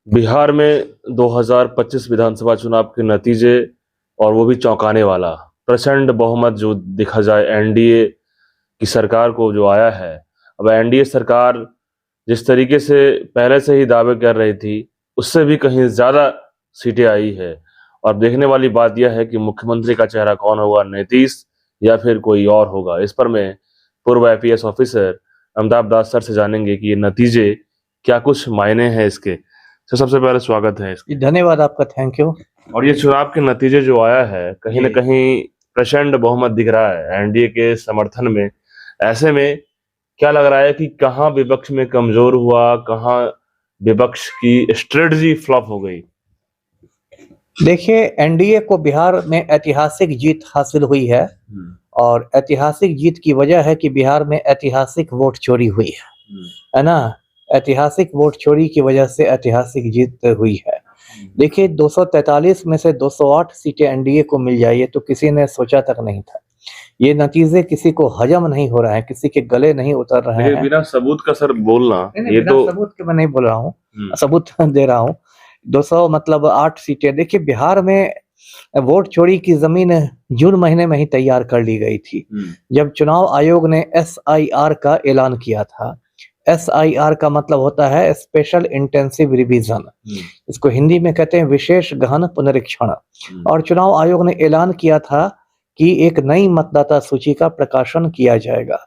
बिहार में 2025 विधानसभा चुनाव के नतीजे और वो भी चौंकाने वाला प्रचंड बहुमत जो देखा जाए एनडीए की सरकार को जो आया है। अब एनडीए सरकार जिस तरीके से पहले से ही दावे कर रही थी उससे भी कहीं ज्यादा सीटें आई है। और देखने वाली बात यह है कि मुख्यमंत्री का चेहरा कौन होगा, नीतीश या फिर कोई और होगा। इस पर मैं पूर्व आईपीएस ऑफिसर अमिताभ दास सर से जानेंगे कि ये नतीजे क्या कुछ मायने हैं इसके। तो सबसे पहले स्वागत है इसके। धन्यवाद आपका, थैंक यू। और ये चुनाव के नतीजे जो आया है कहीं ना जी। कहीं प्रचंड बहुमत दिख रहा है एनडीए के समर्थन में। ऐसे में क्या लग रहा है कि कहाँ विपक्ष में कमजोर हुआ, कहाँ विपक्ष की स्ट्रेटजी फ्लॉप हो गई? देखिए, एनडीए को बिहार में ऐतिहासिक जीत हासिल हुई है और ऐतिहासिक जीत की वजह है कि बिहार में ऐतिहासिक वोट चोरी हुई है ना। ऐतिहासिक वोट चोरी की वजह से ऐतिहासिक जीत हुई है। देखिए, 243 में से 208 सीटें एनडीए को मिल जाए तो किसी ने सोचा तक नहीं था। ये नतीजे किसी को हजम नहीं हो रहा है, किसी के गले नहीं उतर रहे हैं। बिना सबूत का सर बोलना, नहीं, ये तो सबूत के मैं नहीं बोल रहा हूँ, सबूत दे रहा हूँ। 200 मतलब 8 सीटें। देखिए, बिहार में वोट चोरी की जमीन जून महीने में ही तैयार कर ली गई थी जब चुनाव आयोग ने एसआईआर का ऐलान किया था। एसआईआर का मतलब होता है स्पेशल इंटेंसिव रिवीजन, इसको हिंदी में कहते हैं विशेष गहन पुनरीक्षण। और चुनाव आयोग ने ऐलान किया था कि एक नई मतदाता सूची का प्रकाशन किया जाएगा।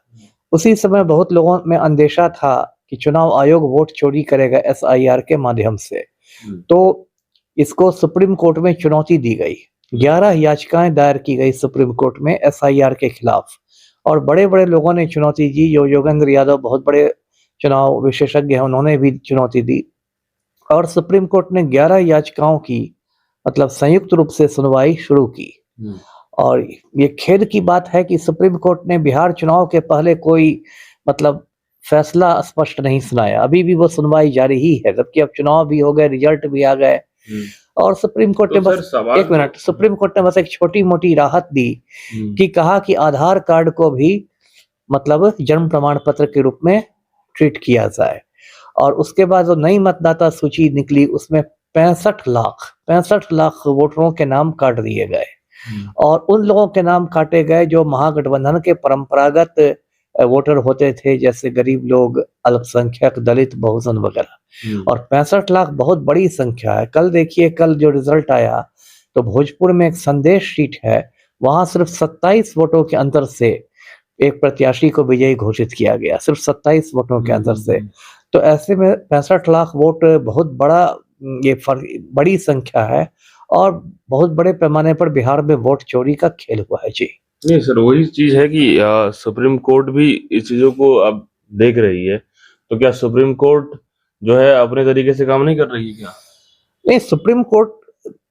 उसी समय बहुत लोगों में अंदेशा था कि चुनाव आयोग वोट चोरी करेगा एसआईआर के माध्यम से। तो इसको सुप्रीम कोर्ट में चुनौती दी गई। 11 याचिकाएं दायर की गई सुप्रीम कोर्ट में एसआईआर के खिलाफ और बड़े बड़े लोगों ने चुनौती दी। योगेंद्र यादव बहुत बड़े चुनाव विशेषज्ञ हैं, उन्होंने भी चुनौती दी और सुप्रीम कोर्ट ने 11 याचिकाओं की मतलब संयुक्त रूप से सुनवाई शुरू की। और ये खेद की बात है कि सुप्रीम कोर्ट ने बिहार चुनाव के पहले कोई मतलब फैसला स्पष्ट नहीं सुनाया। अभी भी वो सुनवाई जारी ही है, जबकि अब चुनाव भी हो गए, रिजल्ट भी आ गए और सुप्रीम कोर्ट ने बस एक मिनट, सुप्रीम कोर्ट ने बस एक छोटी मोटी राहत दी कि कहा कि आधार कार्ड को भी मतलब जन्म प्रमाण पत्र के रूप में ट्रीट किया जाए। और उसके बाद जो नई मतदाता सूची निकली उसमें 65 लाख वोटरों के नाम काट दिए गए और उन लोगों के नाम काटे गए जो महागठबंधन के परंपरागत वोटर होते थे, जैसे गरीब लोग, अल्पसंख्यक, दलित, बहुजन वगैरह। और 65 लाख बहुत बड़ी संख्या है। कल देखिए, कल जो रिजल्ट आया तो भोजपुर में एक संदेश सीट है, वहां सिर्फ 27 वोटों के अंतर से एक प्रत्याशी को विजयी घोषित किया गया, सिर्फ 27 वोटों के अंतर से। तो ऐसे में 65 लाख वोट बहुत बड़ा ये बड़ी संख्या है और बहुत बड़े पैमाने पर बिहार में वोट चोरी का खेल हुआ है। जी नहीं सर, वही चीज है कि सुप्रीम कोर्ट भी इस चीजों को अब देख रही है, तो क्या सुप्रीम कोर्ट जो है अपने तरीके से काम नहीं कर रही क्या? नहीं, सुप्रीम कोर्ट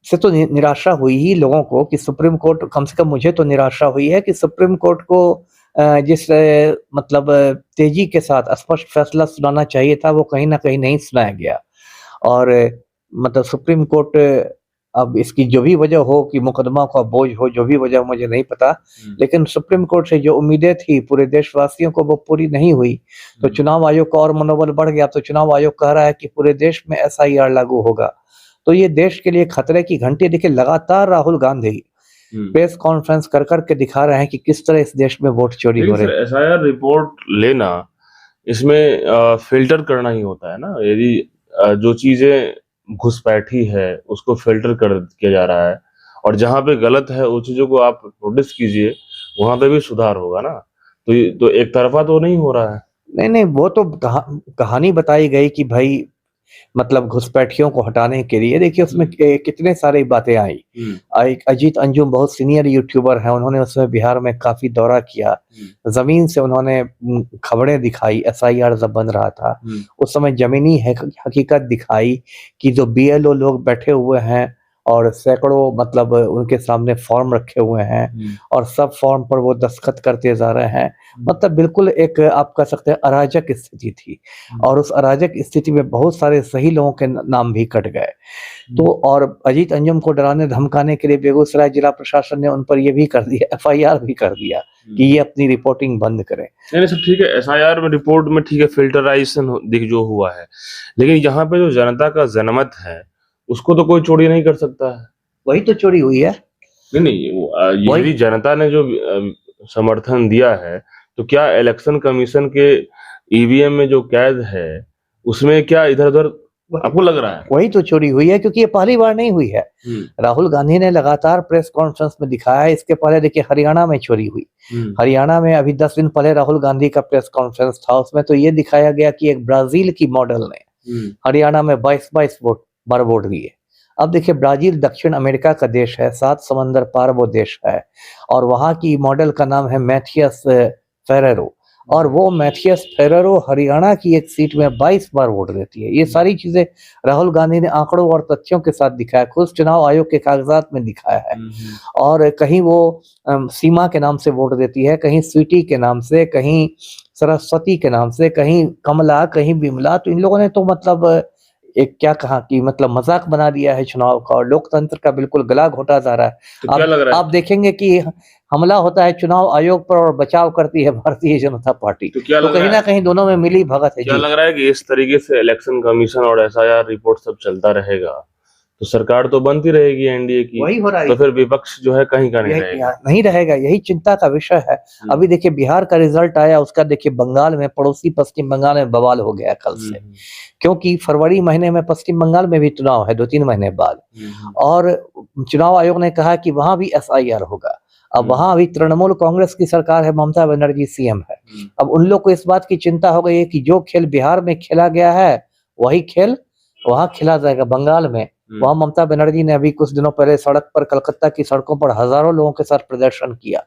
से तो निराशा हुई ही लोगों को कि सुप्रीम कोर्ट, कम से कम मुझे तो निराशा हुई है कि सुप्रीम कोर्ट को जिस मतलब तेजी के साथ स्पष्ट फैसला सुनाना चाहिए था वो कहीं ना कहीं नहीं सुनाया गया। और मतलब सुप्रीम कोर्ट, अब इसकी जो भी वजह हो कि मुकदमा का बोझ हो, जो भी वजह मुझे नहीं पता, लेकिन सुप्रीम कोर्ट से जो उम्मीदें थी पूरे देशवासियों को वो पूरी नहीं हुई। तो चुनाव आयोग का और मनोबल बढ़ गया। तो चुनाव आयोग कह रहा है कि पूरे देश में एसआईआर लागू होगा। तो ये देश के लिए खतरे की घंटी। देखिए, लगातार राहुल गांधी प्रेस कॉन्फ्रेंस कर करके दिखा रहे हैं कि किस तरह इस देश में वोट चोरी हो रही है। एसआईआर रिपोर्ट लेना, इसमें फिल्टर करना ही होता है ना। यदि जो चीजें घुसपैठी है उसको फिल्टर कर किया जा रहा है और जहां पे गलत है उन चीजों को आप नोटिस कीजिए, वहां पे भी सुधार होगा ना। तो एक तरफा तो नहीं हो रहा है। नहीं नहीं, वो तो कहानी बताई गई कि भाई मतलब घुसपैठियों को हटाने के लिए। देखिए, उसमें कितने सारी बातें आई। एक अजीत अंजुम बहुत सीनियर यूट्यूबर हैं, उन्होंने उसमें बिहार में काफी दौरा किया, जमीन से उन्होंने खबरें दिखाई। एसआईआर जब बन रहा था उस समय जमीनी हकीकत दिखाई कि जो बीएलओ लोग बैठे हुए हैं और सैकड़ों मतलब उनके सामने फॉर्म रखे हुए हैं और सब फॉर्म पर वो दस्तखत करते जा रहे हैं। मतलब बिल्कुल एक आप कह सकते हैं अराजक स्थिति थी और उस अराजक स्थिति में बहुत सारे सही लोगों के नाम भी कट गए। तो और अजीत अंजुम को डराने धमकाने के लिए बेगूसराय जिला प्रशासन ने उन पर ये भी कर दिया, FIR भी कर दिया कि ये अपनी रिपोर्टिंग बंद करें। नहीं सब ठीक है, SIR में रिपोर्ट में ठीक है, फिल्टराइजेशन दिख जो हुआ है, लेकिन यहाँ पे जो जनता का जनमत है उसको तो कोई चोरी नहीं कर सकता है। वही तो चोरी हुई है। नहीं यदि जनता ने जो समर्थन दिया है तो क्या इलेक्शन कमीशन के EVM में जो कैद है उसमें क्या इधर उधर आपको लग रहा है? वही तो चोरी हुई है, क्योंकि ये पहली बार नहीं हुई है। राहुल गांधी ने लगातार प्रेस कॉन्फ्रेंस में दिखाया है। इसके पहले देखिए हरियाणा में चोरी हुई। हरियाणा में अभी 10 दिन पहले राहुल गांधी का प्रेस कॉन्फ्रेंस था, उसमें तो ये दिखाया गया कि एक ब्राजील की मॉडल ने हरियाणा में 22 बार वोट दिए। अब देखिए ब्राजील दक्षिण अमेरिका का देश है, 7 समंदर पार वो देश है और वहां की मॉडल का नाम है मैथियस फेरेरो और वो मैथियस फेरेरो हरियाणा की एक सीट में 22 बार वोट देती है। ये सारी चीजें राहुल गांधी ने आंकड़ों और तथ्यों के साथ दिखाया, खुद चुनाव आयोग के कागजात में दिखाया है। और कहीं वो सीमा के नाम से वोट देती है, कहीं स्वीटी के नाम से, कहीं सरस्वती के नाम से, कहीं कमला, कहीं बिमला। तो इन लोगों ने तो मतलब एक क्या कहा कि मतलब मजाक बना दिया है चुनाव का और लोकतंत्र का बिल्कुल गला घोटा जा रहा है। तो क्या लग रहा है? आप देखेंगे कि हमला होता है चुनाव आयोग पर और बचाव करती है भारतीय जनता पार्टी। तो क्या तो कहीं ना कहीं दोनों में मिली भगत है। क्या लग रहा है कि इस तरीके से इलेक्शन कमीशन और SIR रिपोर्ट सब चलता रहेगा तो सरकार तो बनती रहेगी एनडीए की, वही हो रहा है। तो फिर विपक्ष जो है कहीं का नहीं रहेगा, यही चिंता का विषय है। अभी देखिए बिहार का रिजल्ट आया, उसका देखिए बंगाल में, पड़ोसी पश्चिम बंगाल में बवाल हो गया कल से, क्योंकि फरवरी महीने में पश्चिम बंगाल में भी चुनाव है 2-3 महीने बाद और चुनाव आयोग ने कहा कि वहां भी SIR होगा। अब वहां अभी तृणमूल कांग्रेस की सरकार है, ममता बनर्जी CM है। अब उन लोग को इस बात की चिंता हो गई है कि जो खेल बिहार में खेला गया है वही खेल वहां खेला जाएगा बंगाल में। वहां ममता बनर्जी ने अभी कुछ दिनों पहले सड़क पर, कलकत्ता की सड़कों पर हजारों लोगों के साथ प्रदर्शन किया।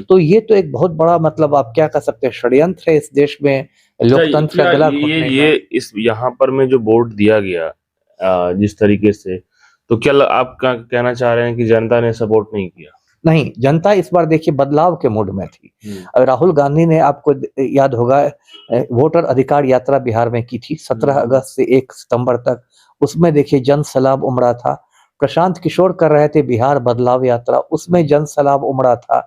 तो ये तो एक बहुत बड़ा मतलब आप क्या कह सकते हैं षड्यंत्र है इस देश में लोकतंत्र का गला घोटने का। ये इस यहाँ पर में जो वोट दिया गया जिस तरीके से, तो क्या आप कहना चाह रहे हैं कि जनता ने सपोर्ट नहीं किया? नहीं, जनता इस बार देखिए बदलाव के मूड में थी। राहुल गांधी ने, आपको याद होगा, वोटर अधिकार यात्रा बिहार में की थी 17 अगस्त से 1 सितंबर तक। उसमें देखिए जन सैलाब उमड़ा था। प्रशांत किशोर कर रहे थे बिहार बदलाव यात्रा, उसमें जन सैलाब उमड़ा था।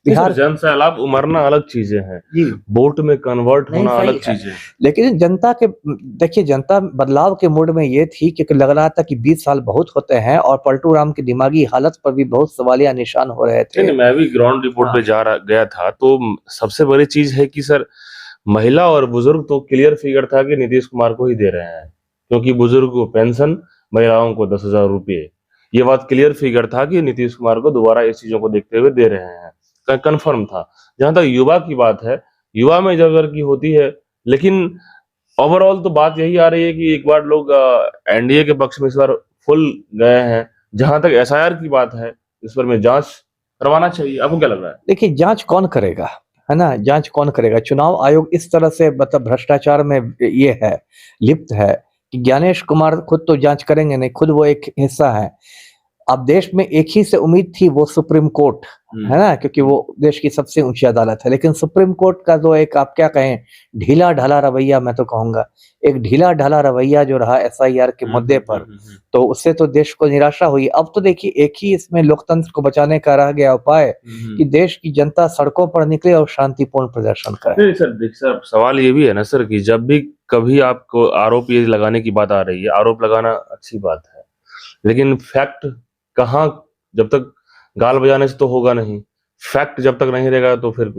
बिहार जन सैलाब उमड़ना अलग चीजें हैं, वोट में कन्वर्ट होना अलग चीजें। लेकिन जनता के देखिए, जनता बदलाव के मूड में ये थी क्योंकि लग रहा था कि 20 साल बहुत होते हैं और पलटू राम की दिमागी हालत पर भी बहुत सवालिया निशान हो रहे थे। मैं भी ग्राउंड रिपोर्ट पे गया था, तो सबसे बड़ी चीज है कि सर महिला और बुजुर्ग तो क्लियर फिगर था कि नीतीश कुमार को ही दे रहे हैं, क्योंकि बुजुर्ग को पेंशन, महिलाओं को 10,000 रुपये, ये बात क्लियर फिगर था कि नीतीश कुमार को दोबारा इस चीजों को देखते हुए दे रहे हैं, कंफर्म था। जहां तक युवा की बात है, युवा में जगह की होती है, लेकिन ओवरऑल तो बात यही आ रही है कि एक बार लोग एनडीए के पक्ष में इस बार फुल गए हैं। जहां तक SIR की बात है, इस पर में जांच करवाना चाहिए। आपको क्या लग रहा है? देखिए जांच कौन करेगा, है ना, जांच कौन करेगा? चुनाव आयोग इस तरह से मतलब भ्रष्टाचार में ये है, लिप्त है कि ज्ञानेश कुमार खुद तो जांच करेंगे नहीं, खुद वो एक हिस्सा है। अब देश में एक ही से उम्मीद थी, वो सुप्रीम कोर्ट है ना, क्योंकि वो देश की सबसे ऊंची अदालत है। लेकिन सुप्रीम कोर्ट का जो एक आप क्या कहें ढीला ढाला रवैया, मैं तो कहूंगा एक ढीला ढाला रवैया जो रहा SIR के मुद्दे पर, तो उससे तो देश को निराशा हुई। अब तो देखिए एक ही इसमें लोकतंत्र को बचाने का रह गया उपाय कि देश की जनता सड़कों पर निकले और शांतिपूर्ण प्रदर्शन करे। नहीं सर, सवाल ये भी है ना सर कि जब भी कभी आपको आरोप ये लगाने की बात आ रही है, आरोप लगाना अच्छी बात है, लेकिन फैक्ट कहाँ, जब तक गाल बजाने से तो होगा नहीं। फैक्ट जब तक नहीं रहेगा तो फिर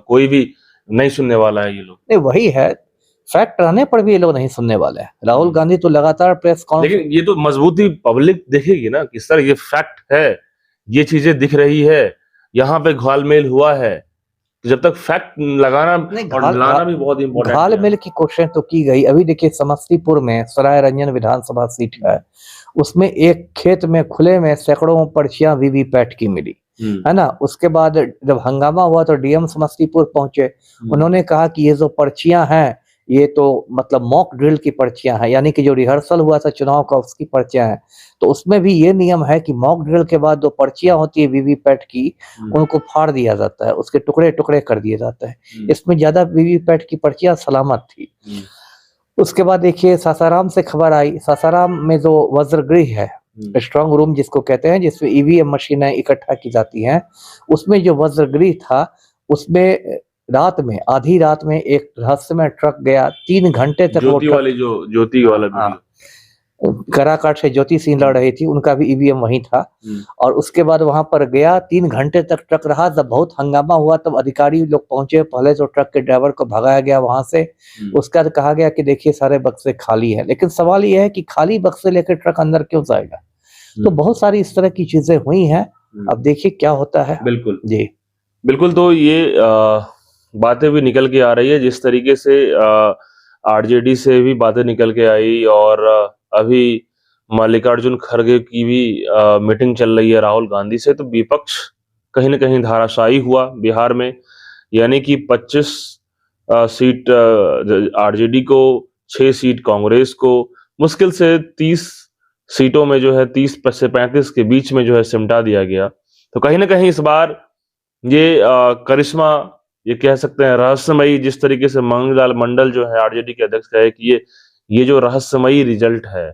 कोई भी नहीं सुनने वाला है। ये लोग नहीं, वही है, फैक्ट रहने पर भी ये लोग नहीं सुनने वाले हैं। राहुल गांधी तो लगातार प्रेस कॉन्फ्रेंस, लेकिन ये तो मजबूती पब्लिक देखेगी ना कि सर ये फैक्ट है, ये चीजें दिख रही है, यहाँ पे घालमेल हुआ है। जब तक फैक्ट लगाना और लाना भी बहुत इम्पोर्टेंट है। घालमेल की कोशिश तो की गई। अभी देखिए समस्तीपुर में सराय रंजन विधानसभा सीट है, उसमें एक खेत में खुले में सैकड़ों पर्चियां वीवीपैट की मिली, है ना। उसके बाद जब हंगामा हुआ तो DM समस्तीपुर पहुंचे, उन्होंने कहा कि ये जो पर्चियां हैं ये तो मतलब मॉक ड्रिल की पर्चियां हैं, यानी कि जो रिहर्सल हुआ था चुनाव का उसकी पर्चियां हैं। तो उसमें भी ये नियम है कि मॉक ड्रिल के बाद जो पर्चियां होती है वीवीपैट की, उनको फाड़ दिया जाता है, उसके टुकड़े टुकड़े कर दिए जाते हैं। इसमें ज्यादा वीवीपैट की पर्चियां सलामत थी। उसके बाद देखिए सासाराम से खबर आई। सासाराम में जो वज्रगृह है, स्ट्रांग रूम जिसको कहते हैं, जिसमें ईवीएम मशीनें इकट्ठा की जाती हैं, उसमें जो वज्रगृह था उसमें रात में, आधी रात में एक रहस्यमय ट्रक गया। 3 घंटे तक वो ज्योति वाली, जो ज्योति वाला हाँ, कराकाट से ज्योति सिंह लड़ रही थी, उनका भी ईवीएम वहीं था। और उसके बाद वहां पर गया, 3 घंटे तक ट्रक रहा। जब बहुत हंगामा हुआ तब अधिकारी लोग पहुंचे। पहले तो ट्रक के ड्राइवर को भगाया गया वहां से। उसके बाद कहा गया कि देखिए सारे बक्से खाली हैं। लेकिन सवाल यह है कि खाली बक्से लेकर ट्रक अंदर क्यों जाएगा? तो बहुत सारी इस तरह की चीजें हुई हैं। अब देखिए क्या होता है। बिल्कुल जी बिल्कुल। तो ये बातें भी निकल के आ रही है, जिस तरीके से आरजेडी से भी बातें निकल के आई, और अभी मल्लिकार्जुन खड़गे की भी मीटिंग चल रही है राहुल गांधी से। तो विपक्ष कहीं ना कहीं धाराशायी हुआ बिहार में, यानी कि 25 सीट आरजेडी को, 6 सीट कांग्रेस को, मुश्किल से 30 सीटों में जो है 30 से 35 के बीच में जो है सिमटा दिया गया। तो कहीं ना कहीं इस बार ये करिश्मा, ये कह सकते हैं रहस्यमयी, जिस तरीके से मंगलाल मंडल जो है आरजेडी के अध्यक्ष कहे कि ये जो रहस्यमयी रिजल्ट है,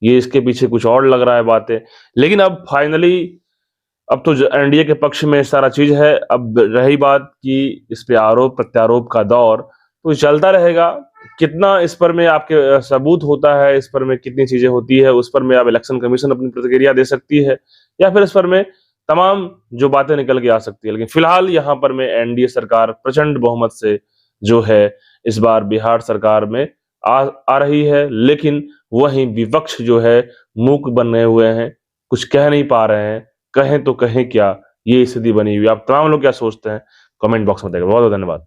ये इसके पीछे कुछ और लग रहा है बातें। लेकिन अब फाइनली अब तो एनडीए के पक्ष में सारा चीज है। अब रही बात कि इस पे आरोप प्रत्यारोप का दौर तो चलता रहेगा। कितना इस पर में आपके सबूत होता है, इस पर में कितनी चीजें होती है, उस पर में अब इलेक्शन कमीशन अपनी प्रतिक्रिया दे सकती है, या फिर इस पर में तमाम जो बातें निकल के आ सकती है। लेकिन फिलहाल यहाँ पर में एनडीए सरकार प्रचंड बहुमत से जो है इस बार बिहार सरकार में आ रही है। लेकिन वहीं विपक्ष जो है मूक बने हुए हैं, कुछ कह नहीं पा रहे हैं। कहें तो कहें क्या, ये स्थिति बनी हुई है। आप तमाम लोग क्या सोचते हैं कमेंट बॉक्स में देखें। बहुत बहुत धन्यवाद।